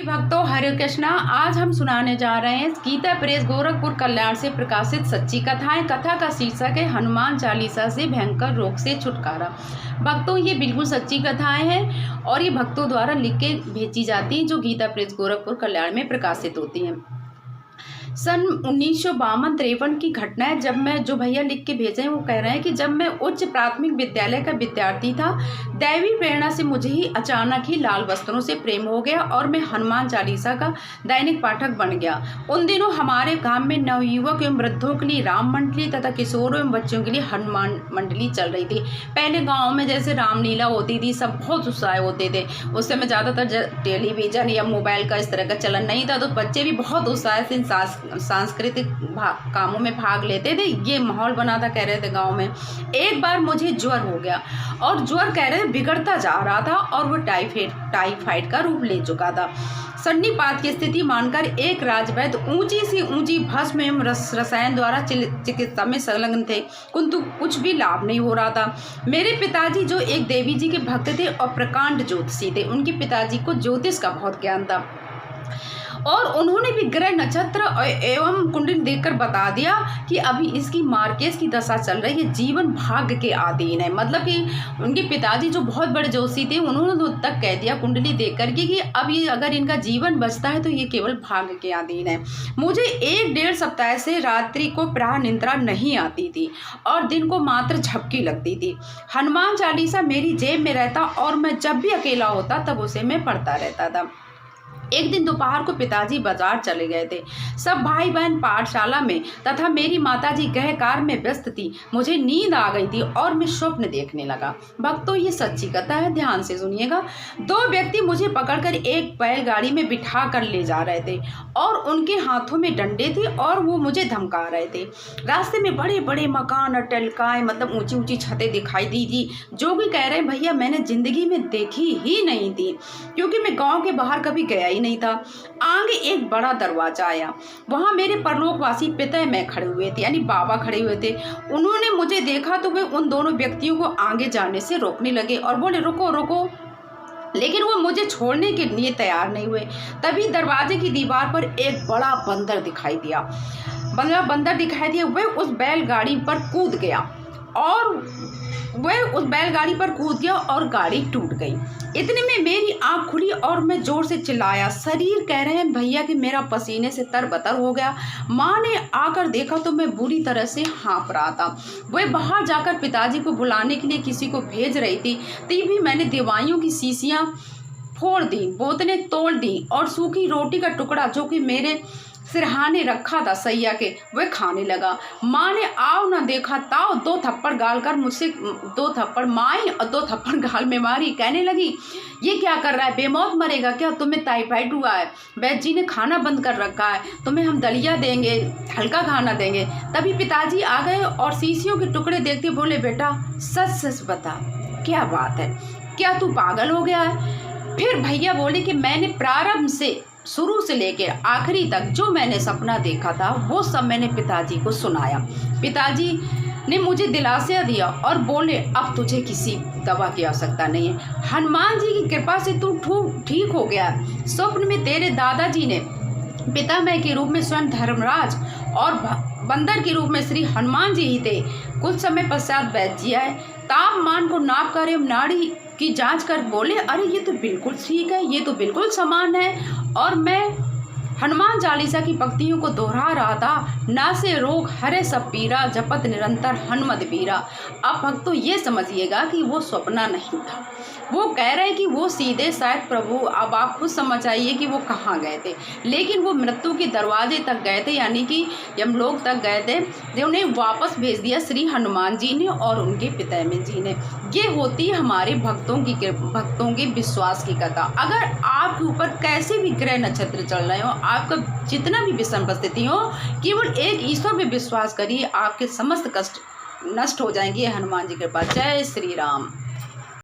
भक्तों हरे कृष्णा। आज हम सुनाने जा रहे हैं गीता प्रेस गोरखपुर कल्याण से प्रकाशित सच्ची कथाएं। कथा का शीर्षक है हनुमान चालीसा से भयंकर रोग से छुटकारा। भक्तों ये बिल्कुल सच्ची कथाएं हैं और ये भक्तों द्वारा लिख के भेजी जाती हैं जो गीता प्रेस गोरखपुर कल्याण में प्रकाशित होती हैं। सन 1952-53 की घटना है जब मैं जो भैया लिख के भेजे हैं वो कह रहे हैं कि जब मैं उच्च प्राथमिक विद्यालय का विद्यार्थी था, दैवी प्रेरणा से मुझे ही अचानक ही लाल वस्त्रों से प्रेम हो गया और मैं हनुमान चालीसा का दैनिक पाठक बन गया। उन दिनों हमारे गांव में नवयुवक एवं वृद्धों के लिए राम मंडली तथा किशोरों एवं बच्चों के लिए हनुमान मंडली चल रही थी। पहले गाँव में जैसे रामलीला होती थी, सब बहुत उत्साह होते थे। उस समय ज़्यादातर टेलीविज़न या मोबाइल का इस तरह का चलन नहीं था, तो बच्चे भी बहुत उत्साह से सांस्कृतिक कामों में भाग लेते थे। ये माहौल बना था, कह रहे थे गांव में। एक बार मुझे ज्वर हो गया और ज्वर कह रहे थे बिगड़ता जा रहा था और वो टाइफाइड का रूप ले चुका था। सन्निपात की स्थिति मानकर एक राजवैद्य ऊंची सी ऊंची भस्म एवं रसायन द्वारा चिकित्सा में संलग्न थे, किंतु कुछ भी लाभ नहीं हो रहा था। मेरे पिताजी जो एक देवी जी के भक्त थे और प्रकांड ज्योतिषी थे, उनके पिताजी को ज्योतिष का बहुत ज्ञान था और उन्होंने भी ग्रह नक्षत्र एवं कुंडली देखकर बता दिया कि अभी इसकी मार्केज की दशा चल रही है, जीवन भाग्य के अधीन है। मतलब कि उनके पिताजी जो बहुत बड़े जोशी थे, उन्होंने तक कह दिया कुंडली देख कर कि अब ये अगर इनका जीवन बचता है तो ये केवल भाग्य के अधीन है। मुझे 1-1.5 सप्ताह से रात्रि को प्राह निद्रा नहीं आती थी और दिन को मात्र झपकी लगती थी। हनुमान चालीसा मेरी जेब में रहता और मैं जब भी अकेला होता तब उसे मैं पढ़ता रहता था। एक दिन दोपहर को पिताजी बाजार चले गए थे। सब भाई बहन पाठशाला में तथा मेरी माताजी गृह कार्य में व्यस्त थी। मुझे नींद आ गई थी और मैं स्वप्न देखने लगा। भक्तों ये सच्ची कथा है, ध्यान से सुनिएगा। 2 व्यक्ति मुझे पकड़कर एक बैलगाड़ी में बिठा कर ले जा रहे थे और उनके हाथों में डंडे थे और वो मुझे धमका रहे थे। रास्ते में बड़े बड़े मकान और टलकाएं, मतलब ऊंची ऊंची छतें दिखाई दी थी, जो भी कह रहे हैं भैया मैंने जिंदगी में देखी ही नहीं थी, क्योंकि मैं गाँव के बाहर कभी गया ही नहीं था। आगे एक बड़ा दरवाजा आया, वहां मेरे परलोकवासी पिता मैं खड़े हुए थे, यानी बाबा खड़े हुए थे। उन्होंने मुझे देखा तो वे उन दोनों व्यक्तियों को आगे जाने से रोकने लगे और बोले रुको रुको, लेकिन वो मुझे छोड़ने के लिए तैयार नहीं हुए। तभी दरवाजे की दीवार पर एक बड़ा बंदर दिखाई दिया। वह उस बैलगाड़ी पर कूद गया और गाड़ी टूट गई। इतने में मेरी आंख खुली और मैं जोर से चिल्लाया। शरीर कह रहे हैं भैया कि मेरा पसीने से तरबतर हो गया। माँ ने आकर देखा तो मैं बुरी तरह से हाँफ रहा था। वह बाहर जाकर पिताजी को बुलाने के लिए किसी को भेज रही थी। तभी मैंने दवाइयों की शीशियाँ फोड़ दी, बोतलें तोड़ दी और सूखी रोटी का टुकड़ा जो कि मेरे सिरहाने रखा था सैया के, वह खाने लगा। माँ ने आओ ना देखा ताओ 2 थप्पड़ गाल कर मुझसे 2 थप्पड़ माई और 2 थप्पड़ गाल में मारी। कहने लगी ये क्या कर रहा है, बेमौत मरेगा क्या, तुम्हें टाइफाइड हुआ है, वैद्य जी ने खाना बंद कर रखा है, तुम्हें हम दलिया देंगे, हल्का खाना देंगे। तभी पिताजी आ गए और शीशियों के टुकड़े देखते बोले बेटा सच सच बता क्या बात है, क्या तू पागल हो गया है। फिर भैया बोले कि मैंने प्रारंभ से शुरू से लेकर आखिरी तक जो मैंने सपना देखा था वो सब मैंने पिताजी को सुनाया। पिताजी ने मुझे दिलासा दिया और बोले अब तुझे किसी दवा की आवश्यकता नहीं है, हनुमान जी की कृपा से तू ठीक हो गया। स्वप्न में तेरे दादाजी ने पितामह के रूप में स्वयं धर्मराज और बंदर के रूप में श्री हनुमान जी ही थे। कुछ समय पश्चात वैद्य जी आए, तापमान को नाप कर एवं नाड़ी की जांच कर बोले अरे ये तो बिल्कुल ठीक है, ये तो बिल्कुल समान है। और मैं हनुमान चालीसा की पंक्तियों को दोहरा रहा था, ना से रोग हरे सब पीरा, जपत निरंतर हनुमत पीरा। अब भक्तों ये समझिएगा कि वो सपना नहीं था, वो कह रहे हैं कि वो सीधे शायद प्रभु, अब आप खुद समझ आइए कि वो कहाँ गए थे, लेकिन वो मृत्यु के दरवाजे तक गए थे, यानी कि यमलोक तक गए थे, जो उन्हें वापस भेज दिया श्री हनुमान जी ने और उनके पितामह जी ने। ये होती है हमारे भक्तों के विश्वास की कथा। अगर आपके ऊपर कैसे भी ग्रह नक्षत्र चल रहे हो, आपका जितना भी विषम परिस्थिति हो, केवल एक ईश्वर पे विश्वास करिए, आपके समस्त कष्ट नष्ट हो जाएंगे। हनुमान जी के पास। जय श्री राम।